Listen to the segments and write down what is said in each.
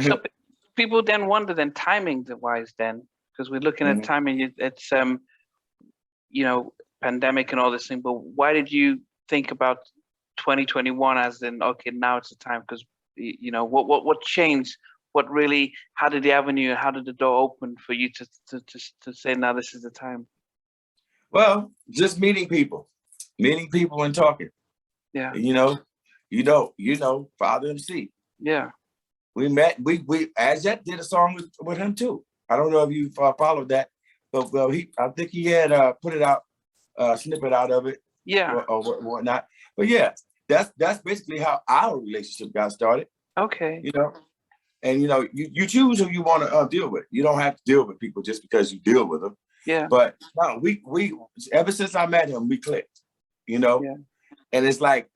So people then wonder then timing wise then, because we're looking at timing, it's pandemic and all this thing, but why did you think about 2021 as in, okay, now it's the time? Because what changed? What really, how did the avenue, how did the door open for you to say, now this is the time? Well, just meeting people and talking. Yeah. Father MC. Yeah. We met, we Azet did a song with him too. I don't know if you followed that, but I think he had put it out, snippet out of it. Yeah. Or whatnot. But yeah, that's basically how our relationship got started. Okay. And you choose who you want to deal with. You don't have to deal with people just because you deal with them. Yeah. But no, we ever since I met him, we clicked. Yeah. And it's like,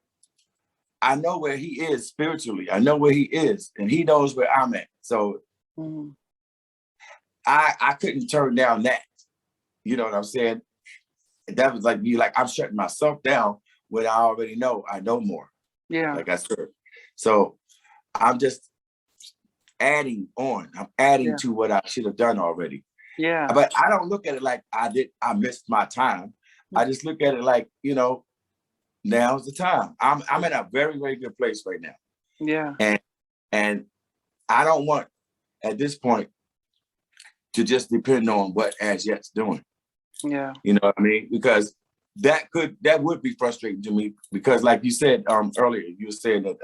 I know where he is spiritually. I know where he is, and he knows where I'm at. So I couldn't turn down that. You know what I'm saying? That was like me, like I'm shutting myself down when I already know I know more. Yeah. Like I said. So I'm just adding on. I'm adding to what I should have done already. Yeah. But I don't look at it like I missed my time. I just look at it like, now's the time. I'm in a very, very good place right now. Yeah. And I don't want at this point to just depend on what As Yet's doing. Yeah. You know what I mean? Because that would be frustrating to me, because like you said earlier, you were saying that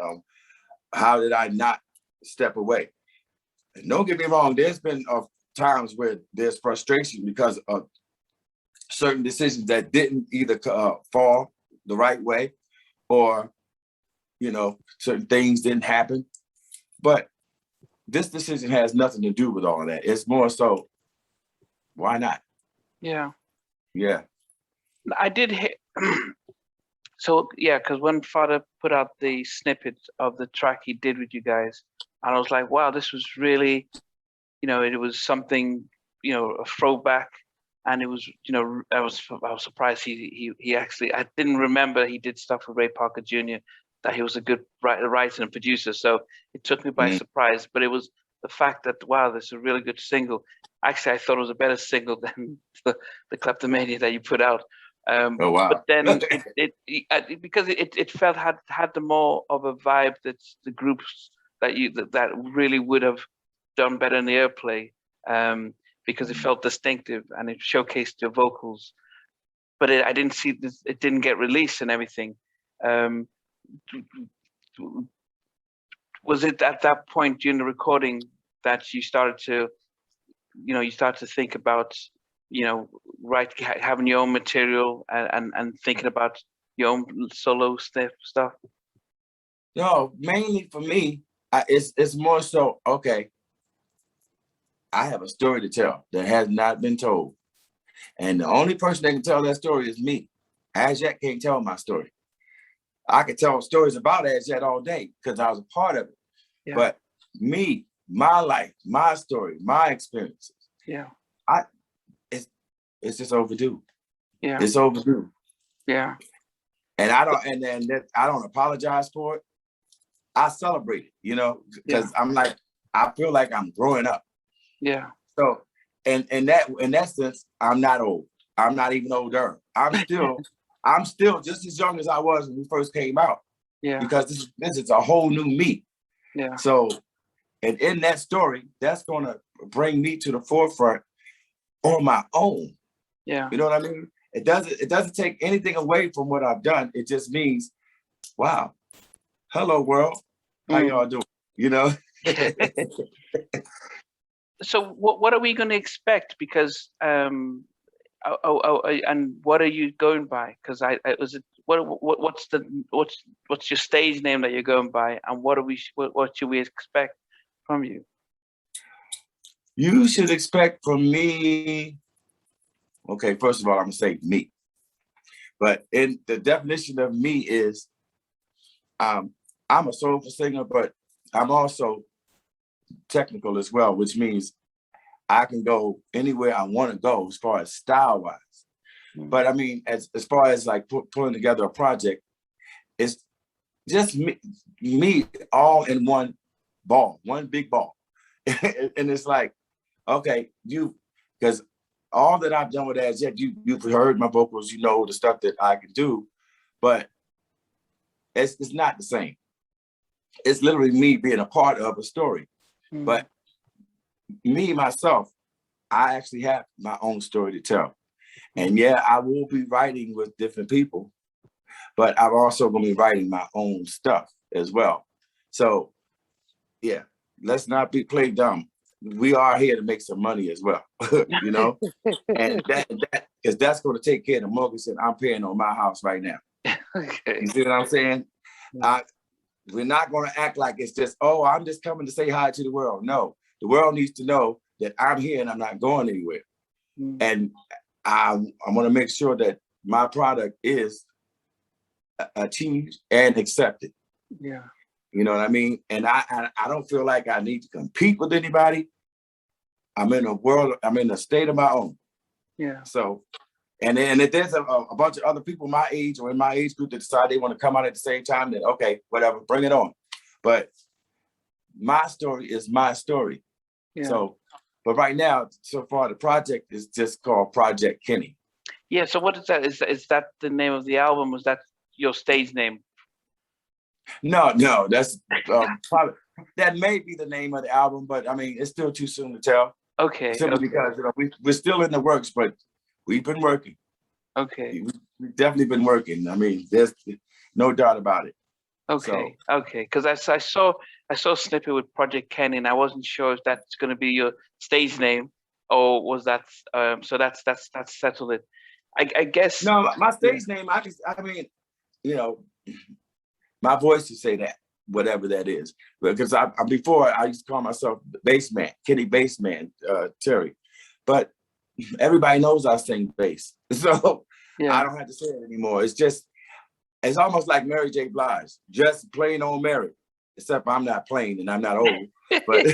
how did I not step away? And don't get me wrong, there's been times where there's frustration because of certain decisions that didn't either fall the right way, or certain things didn't happen. But this decision has nothing to do with all that. It's more so, why not? Yeah. Yeah. I did hit. So yeah, because when Father put out the snippet of the track he did with you guys, and I was like, wow, this was really, it was something, a throwback. And it was, I was surprised he actually, I didn't remember he did stuff with Ray Parker Jr., that he was a good writer and producer. So it took me by surprise, but it was the fact that, wow, this is a really good single. Actually, I thought it was a better single than the Kleptomania that you put out. Oh, wow. But then because it felt had the more of a vibe that the groups that really would have done better in the airplay. Because it felt distinctive and it showcased your vocals, but I didn't see this. It didn't get released and everything. Was it at that point during the recording that you started to, think about, having your own material and thinking about your own solo stuff? No, mainly for me, it's more so, okay, I have a story to tell that has not been told. And the only person that can tell that story is me. As Yet can't tell my story. I could tell stories about As Yet all day because I was a part of it. Yeah. But me, my life, my story, my experiences. Yeah. It's just overdue. Yeah. It's overdue. Yeah. And I don't apologize for it. I celebrate it, because I'm like, I feel like I'm growing up. Yeah. So, and in that sense, I'm not old. I'm not even older. I'm still just as young as I was when we first came out. Yeah. Because this is a whole new me. Yeah. So, and in that story, that's gonna bring me to the forefront on my own. Yeah. You know what I mean? It doesn't take anything away from what I've done. It just means, wow, hello world, how y'all doing? So what are we going to expect? Because and what are you going by? Because what's your stage name that you're going by, and what should we expect from you? You should expect from me. Okay, first of all, I'm gonna say me, but in the definition of me is, I'm a soulful singer, but I'm also technical as well, which means I can go anywhere I want to go as far as style wise. But I mean, as far as like pulling together a project, it's just me all in one ball, one big ball. And it's like, okay, because all that I've done with that is yet you've heard my vocals, you know the stuff that I can do, but it's not the same. It's literally me being a part of a story. But me, myself, I actually have my own story to tell. And yeah, I will be writing with different people, but I'm also going to be writing my own stuff as well. So yeah, let's not play dumb. We are here to make some money as well, you know? And that because that's going to take care of the mortgage that I'm paying on my house right now. Okay. You see what I'm saying? We're not going to act like it's just, oh, I'm just coming to say hi to the world. No, the world needs to know that I'm here and I'm not going anywhere. And I want to make sure that my product is achieved and accepted. Yeah. You know what I mean? And I don't feel like I need to compete with anybody. I'm in a state of my own. Yeah. So, and if there's a bunch of other people my age or in my age group that decide they want to come out at the same time, then okay, whatever, bring it on. But my story is my story. Yeah. So, but right now, so far, the project is just called Project Kenny. Yeah. So what is that? Is that the name of the album? Was that your stage name? No, that's probably, that may be the name of the album, but I mean, it's still too soon to tell. Okay. Simply because we're still in the works, but we've been working. Okay. We've definitely been working. I mean, there's no doubt about it. Okay. So. Okay. Because I saw a snippet with Project Kenny, and I wasn't sure if that's going to be your stage name or was that. So that's settled it. I guess. No, my stage name. I mean, you know, my voice to say that, whatever that is, because before I used to call myself Bassman, Kenny Bassman, Terry, but everybody knows I sing bass, so I don't have to say it anymore. It's almost like Mary J. Blige, just plain old Mary, except I'm not plain and I'm not old. But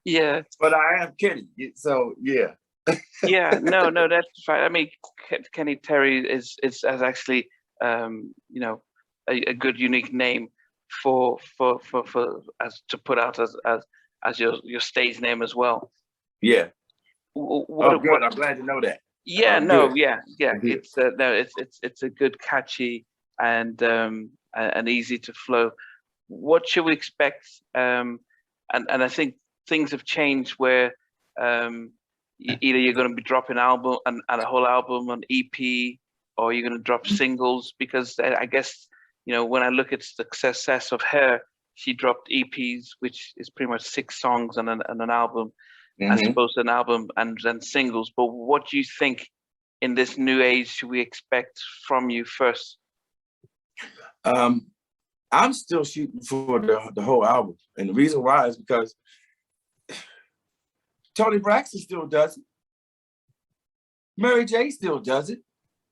yeah. But I am Kenny, so yeah. Yeah, no, that's fine. I mean, Kenny Terry is actually you know, a good unique name for as to put out as your stage name as well. Yeah. Good. I'm glad to know that. Yeah, it's a good, catchy and easy to flow. What should we expect? And I think things have changed where either you're going to be dropping album and a whole album on EP, or you're going to drop singles, because I guess, you know, when I look at the success of her, she dropped EPs, which is pretty much 6 songs on an album, as opposed to an album and then singles. But what do you think in this new age should we expect from you first? I'm still shooting for the whole album. And the reason why is because Toni Braxton still does it. Mary J still does it.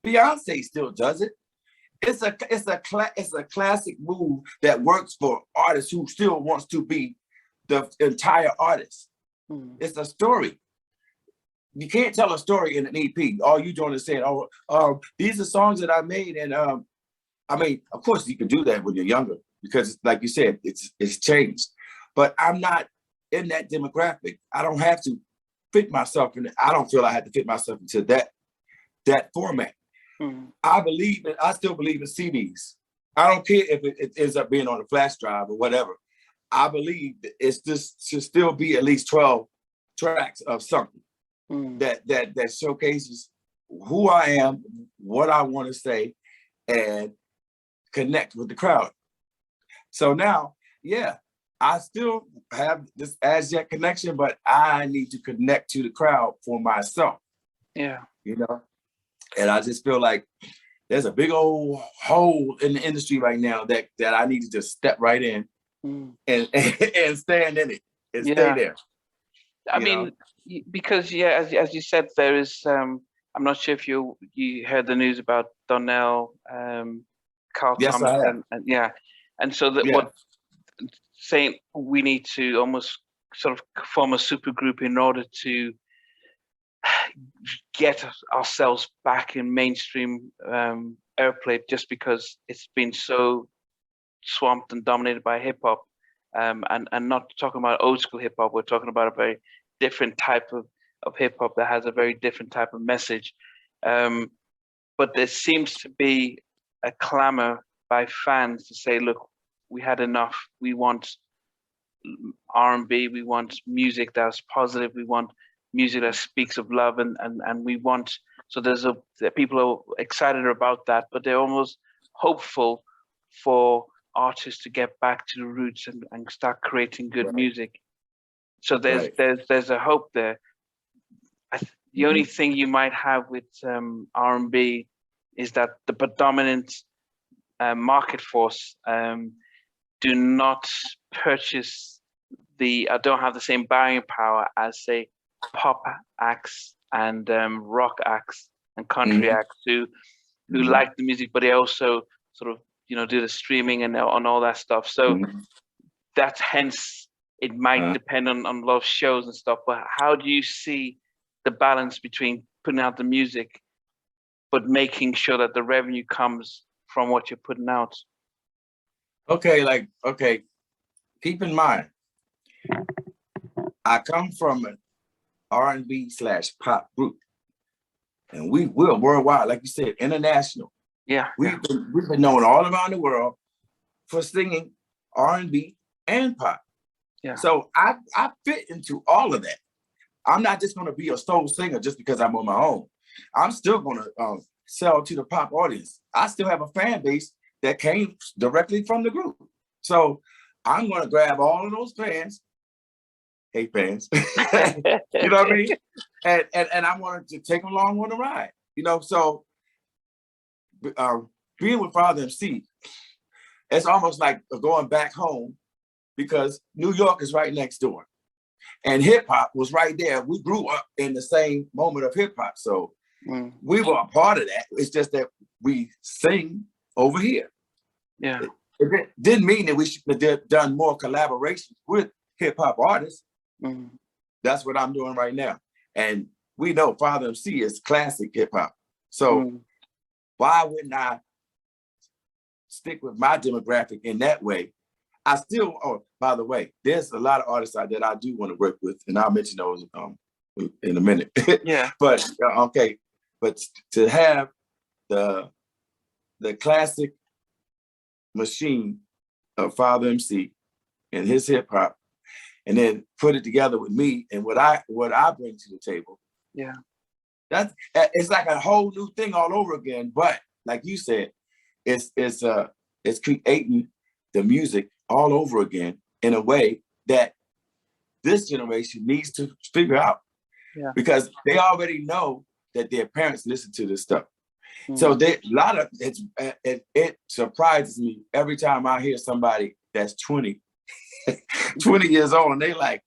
Beyonce still does it. It's a classic move that works for artists who still wants to be the entire artist. It's a story. You can't tell a story in an EP. All you doing is saying, "Oh, these are songs that I made," and I mean, of course, you can do that when you're younger because, like you said, it's changed. But I'm not in that demographic. I don't have to fit myself in it. I don't feel I have to fit myself into that format. I still believe in CDs. I don't care if it ends up being on a flash drive or whatever. I believe it's just should still be at least 12 tracks of something that showcases who I am, what I want to say, and connect with the crowd. So now, yeah, I still have this as yet connection, but I need to connect to the crowd for myself. Yeah. You know? And I just feel like there's a big old hole in the industry right now that I need to just step right in and stand in it and stay there. I mean, because as you said, there is. I'm not sure if you heard the news about Donnell, Carl Yes, I have. and and so that what saying we need to almost sort of form a super group in order to get ourselves back in mainstream airplay, just because it's been so swamped and dominated by hip hop. and not talking about old school hip hop. We're talking about a very different type of hip hop that has a very different type of message. But there seems to be a clamor by fans to say, look, we had enough. We want R&B. We want music that's positive. We want music that speaks of love, and we want. So people are excited about that, but they're almost hopeful for artists to get back to the roots and start creating good music. So there's a hope there. The only thing you might have with R&B is that the predominant market force do not purchase don't have the same buying power as, say, pop acts and rock acts and country acts who like the music, but they also sort of do the streaming and on all that stuff. So that's hence it might depend on a lot of shows and stuff. But how do you see the balance between putting out the music but making sure that the revenue comes from what you're putting out? Okay, keep in mind, I come from an R&B/pop group, and we're worldwide, like you said, international. Yeah, we've been known all around the world for singing R&B and pop. Yeah. So I fit into all of that. I'm not just going to be a soul singer just because I'm on my own. I'm still going to sell to the pop audience. I still have a fan base that came directly from the group. So I'm going to grab all of those fans. Hey, fans. You know what I mean? And I wanted to take them along on the ride. So being with Father MC, it's almost like going back home, because New York is right next door. And hip hop was right there. We grew up in the same moment of hip hop. So we were a part of that. It's just that we sing over here. Yeah. It didn't mean that we should have done more collaborations with hip hop artists. That's what I'm doing right now. And we know Father MC is classic hip hop. So why wouldn't I stick with my demographic in that way? I still, by the way, there's a lot of artists out that I do want to work with, and I'll mention those in a minute. Yeah. But but to have the classic machine of Father MC and his hip hop, and then put it together with me and what I bring to the table. Yeah. It's like a whole new thing all over again. But like you said, it's creating the music all over again in a way that this generation needs to figure out. Yeah. Because they already know that their parents listen to this stuff. So it surprises me every time I hear somebody that's 20 years old and they like,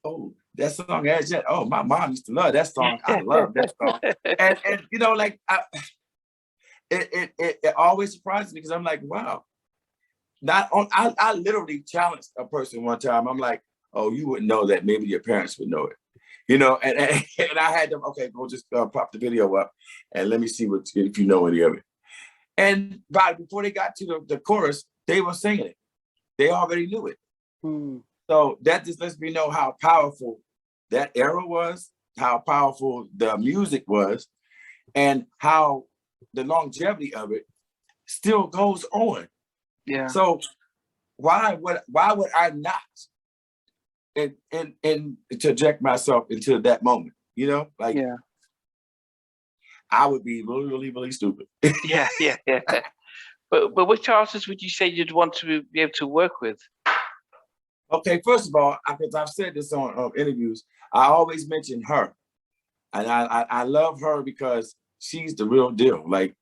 oh, that song has yet. Oh, my mom used to love that song. I love that song. And it always surprises me, because I'm like, wow. I literally challenged a person one time. I'm like, oh, you wouldn't know that. Maybe your parents would know it. And I had them, okay, go just pop the video up and let me see if you know any of it. And before they got to the chorus, they were singing it. They already knew it. So that just lets me know how powerful that era was, how powerful the music was, and how the longevity of it still goes on. Yeah. So why would I not interject myself into that moment? Yeah. I would be really, really, really stupid. Yeah. But which artists would you say you'd want to be able to work with? Okay, first of all, because I've said this on interviews, I always mention her, and I love her because she's the real deal. Like,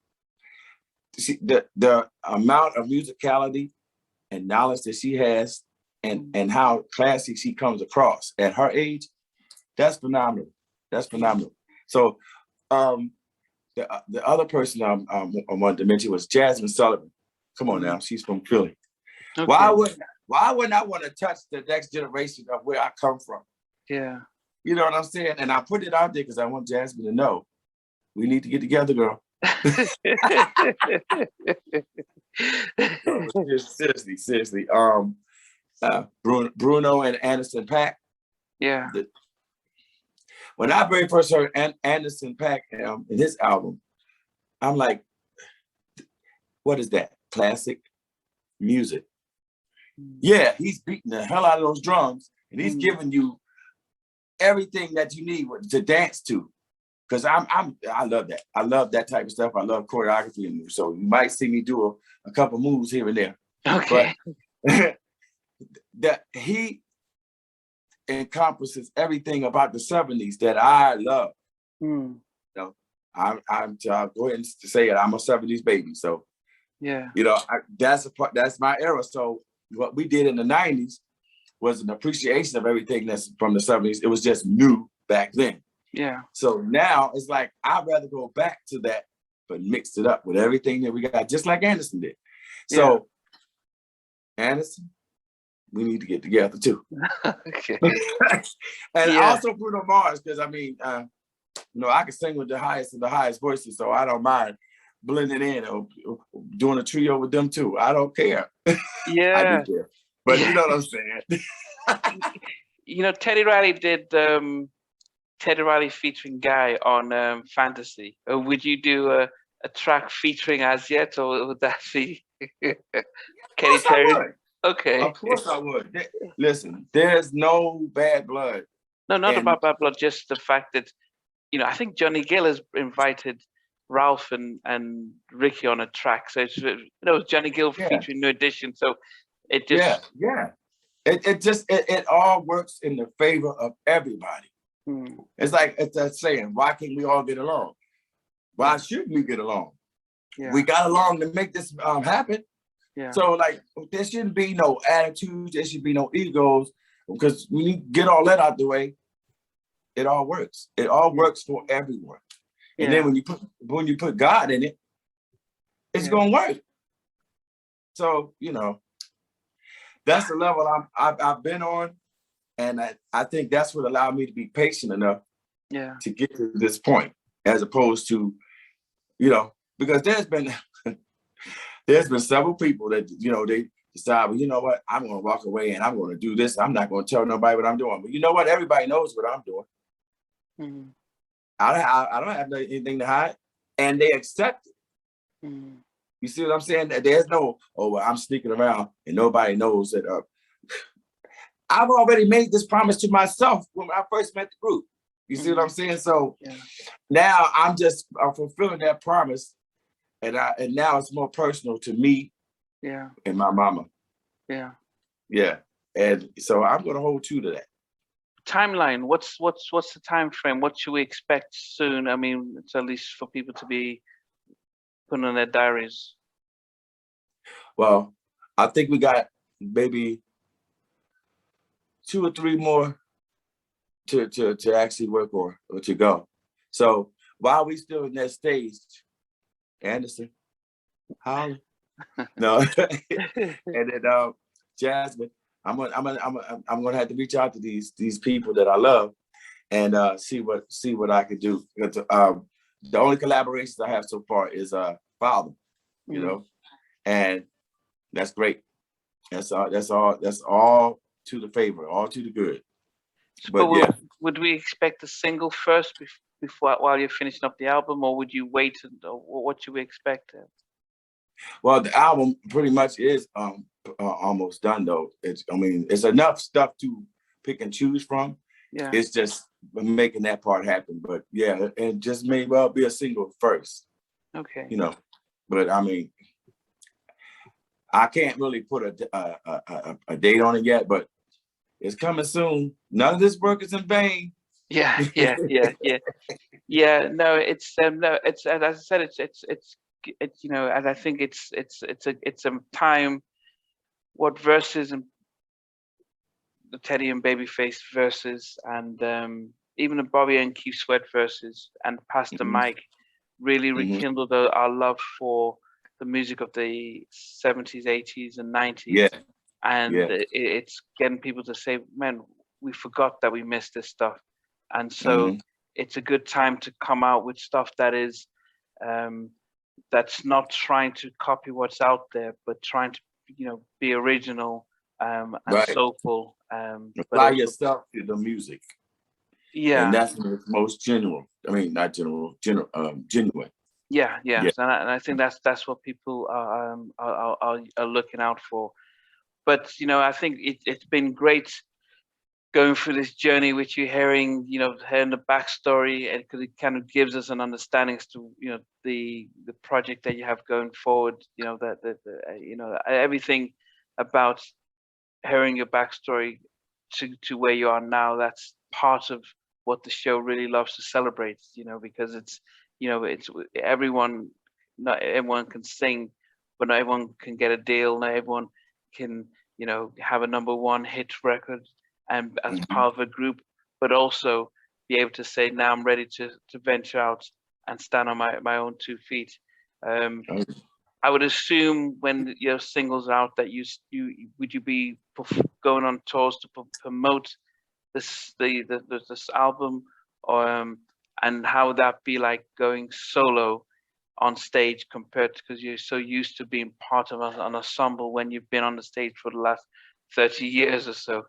the amount of musicality and knowledge that she has, and how classy she comes across at her age, that's phenomenal. That's phenomenal. So the other person I wanted to mention was Jasmine Sullivan. Come on now, she's from Philly. Okay. Why wouldn't I want to touch the next generation of where I come from? Yeah. You know what I'm saying? And I put it out there because I want Jasmine to know we need to get together, girl. No, seriously. Bruno and Anderson .Paak. Yeah. When I very first heard Anderson .Paak in his album, I'm like, what is that? Classic music. Yeah, he's beating the hell out of those drums, and he's giving you everything that you need to dance to. Because I love that. I love that type of stuff. I love choreography, and so you might see me do a couple moves here and there. Okay. But that he encompasses everything about the 70s that I love. You know, I'm go ahead and say it. I'm a 70s baby, so yeah, you know, that's my era. So what we did in the 90s was an appreciation of everything that's from the 70s. It was just new back then. Yeah. So now it's like I'd rather go back to that, but mix it up with everything that we got, just like Anderson did. So Anderson, we need to get together too. Okay. And also Bruno Mars, because I mean, you know, I can sing with the highest of the highest voices, so I don't mind blending in or doing a trio with them too. I don't care. Yeah. I do care. But you know what I'm saying? You know, Teddy Riley did Teddy Riley featuring Guy on Fantasy. Or would you do a track featuring As Yet, or would that be Kenny Terry? Okay. Of course I would. Listen, there's no bad blood. No, not about bad blood, just the fact that, you know, I think Johnny Gill has invited Ralph and Ricky on a track. So it's, you know, Johnny Gill featuring New Edition. So it just it all works in the favor of everybody. It's like it's that saying, why can't we all get along? Why shouldn't we get along? We got along to make this happen. So like there shouldn't be no attitudes, there should be no egos, because when you get all that out the way, it all works. It all works for everyone. And then when you put God in it, it's gonna work. So, you know, that's the level I've been on. And I think that's what allowed me to be patient enough to get to this point, as opposed to, you know, because there's been several people that, you know, they decide, well, you know what, I'm going to walk away and I'm going to do this. I'm not going to tell nobody what I'm doing. But you know what? Everybody knows what I'm doing. I don't have anything to hide. And they accept it. You see what I'm saying? There's no, oh, well, I'm sneaking around and nobody knows that. I've already made this promise to myself when I first met the group. You see what I'm saying? So now I'm fulfilling that promise. And now it's more personal to me and my mama. Yeah. And so I'm going to hold true to that. Timeline. What's the time frame? What should we expect soon? I mean, it's at least for people to be putting on their diaries. Well, I think we got maybe 2 or 3 more to actually work on or to go. So while we still in that stage, Anderson, holla. No, and then Jasmine, I'm gonna have to reach out to these people that I love and see what I can do. Because, the only collaborations I have so far is Father, you know, and that's great. That's all to the favor, all to the good. But would we expect a single first before while you're finishing up the album, or would you wait? What should we expect? Well, the album pretty much is almost done though. It's enough stuff to pick and choose from. It's just making that part happen. But yeah, it just may well be a single first. Okay. You know, but I mean, I can't really put a date on it yet, but it's coming soon. None of this work is in vain. Yeah. No, it's it's as I said, it's you know, and I think it's a time. What verses and the Teddy and Babyface verses, and even the Bobby and Keith Sweat verses, and Pastor Mike really rekindled our love for the music of the 70s, 80s, and 90s. It's getting people to say, man, we forgot that we missed this stuff. And so it's a good time to come out with stuff that is that's not trying to copy what's out there, but trying to, you know, be original and Right. soulful. But Apply also, yourself to the music. yeah. And that's when it's most genuine. I mean, not genuine. Yeah, Yeah. yes, and I think that's what people are looking out for. But I think it's been great going through this journey, which you're hearing, hearing the backstory, and because it kind of gives us an understanding as to the project that you have going forward. Everything about hearing your backstory to where you are now. That's part of what the show really loves to celebrate. Because it's everyone. Not everyone can sing, but not everyone can get a deal. Not everyone can have a number one hit record and as Mhm. part of a group, but also be able to say, now I'm ready to venture out and stand on my own 2 feet. Um, Oh, I would assume when your singles are out that you would you be going on tours to promote this album, or and how would that be like going solo on stage compared to, because you're so used to being part of an ensemble when you've been on the stage for the last 30 years or so.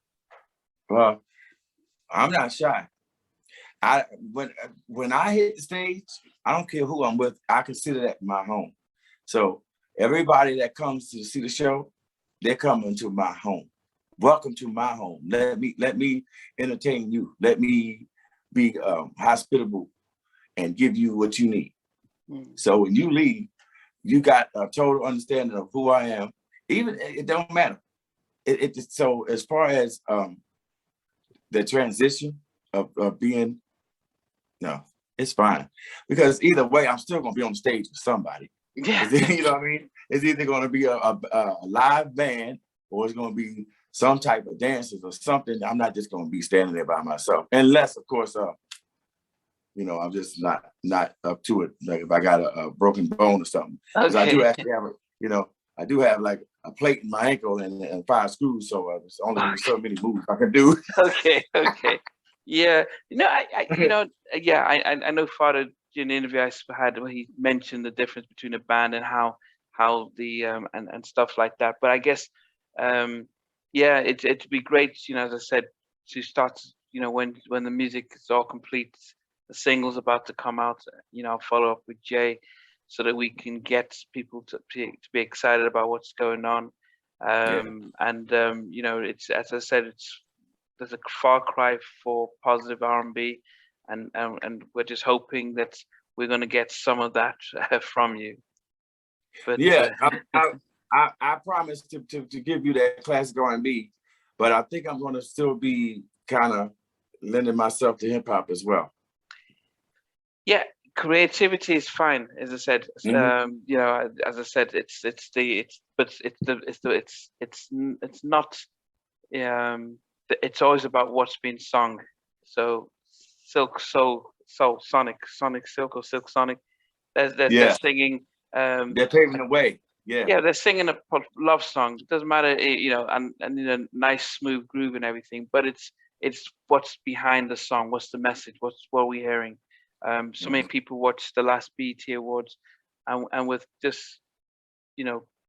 well, I'm not shy. I when I hit the stage, I don't care who I'm with. I consider that my home. So everybody that comes to see the show, they're coming to my home. Welcome to my home. Let me entertain you. Let me be hospitable and give you what you need. Mm. So when you leave, you got a total understanding of who I am. Even it don't matter. So as far as the transition of being, no, it's fine, because either way, I'm still gonna be on stage with somebody. Yeah. You know what I mean? It's either gonna be a live band, or it's gonna be some type of dances or something. I'm not just gonna be standing there by myself, unless, of course, I'm just not up to it. Like if I got a broken bone or something, because I do Okay. actually have I do have like a plate in my ankle and 5 screws, so there's only so many moves I can do. Okay. Okay. Yeah. I know Father, in the interview I had, where he mentioned the difference between a band and how the and stuff like that. But I guess yeah, it'd be great, as I said, to start, when the music is all complete, the single's about to come out, I'll follow up with Jay so that we can get people to be excited about what's going on. Yeah, It's, as I said, there's a far cry for positive R&B, and we're just hoping that we're going to get some of that from you. But yeah. I promise to give you that classic R&B, but I think I'm gonna still be kind of lending myself to hip hop as well. yeah, creativity is fine, as I said. Mhm. As I said, it's not. It's always about what's being sung. So, Silk Soul Sonic Silk, or Silk Sonic. They're Yeah, singing. they're paving the way. Yeah, Yeah, they're singing a love song. It doesn't matter, and nice smooth groove and everything. But it's what's behind the song. What's the message? What are we hearing? So many Mhm. people watched the last BET Awards, and with just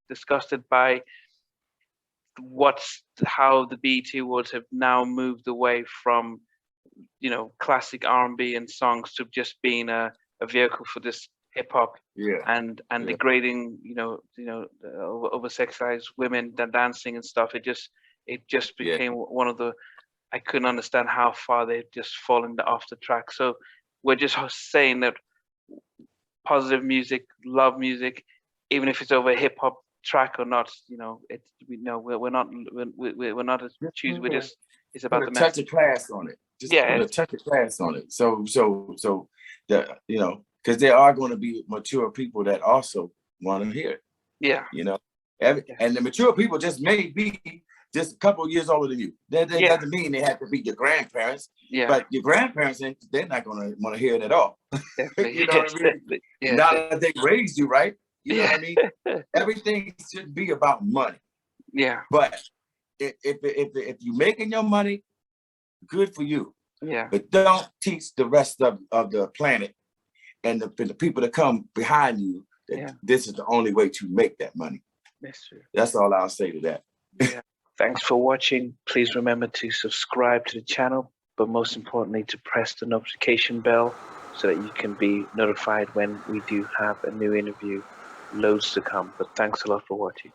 disgusted by how the BET Awards have now moved away from classic R&B and songs to just being a vehicle for this hip hop, Yeah, and yeah, degrading over sexualized women dancing and stuff. It just yeah, became one of the, I couldn't understand how far they've just fallen off the track. So we're just saying that positive music, love music, even if it's over a hip hop track or not. We're not choosing. We're just, it's put about a the touch message. of class on it. Just Yeah, put a touch of class on it. So because there are going to be mature people that also want to hear it. yeah, You know, yeah, and the mature people just may be just a couple of years older than you. That yeah, doesn't mean they have to be your grandparents, yeah. but your grandparents, they're not going to want to hear it at all. Definitely, You know yes, what I mean? definitely, yeah, Now that they raised you right, you know what yeah, I mean? Everything should be about money. yeah, But if you're making your money, good for you. yeah, But don't teach the rest of the planet and the people that come behind you that yeah. this is the only way to make that money. That's true. That's all I'll say to that. Yeah. Thanks for watching. Please remember to subscribe to the channel, but most importantly, to press the notification bell so that you can be notified when we do have a new interview. Loads to come, but thanks a lot for watching.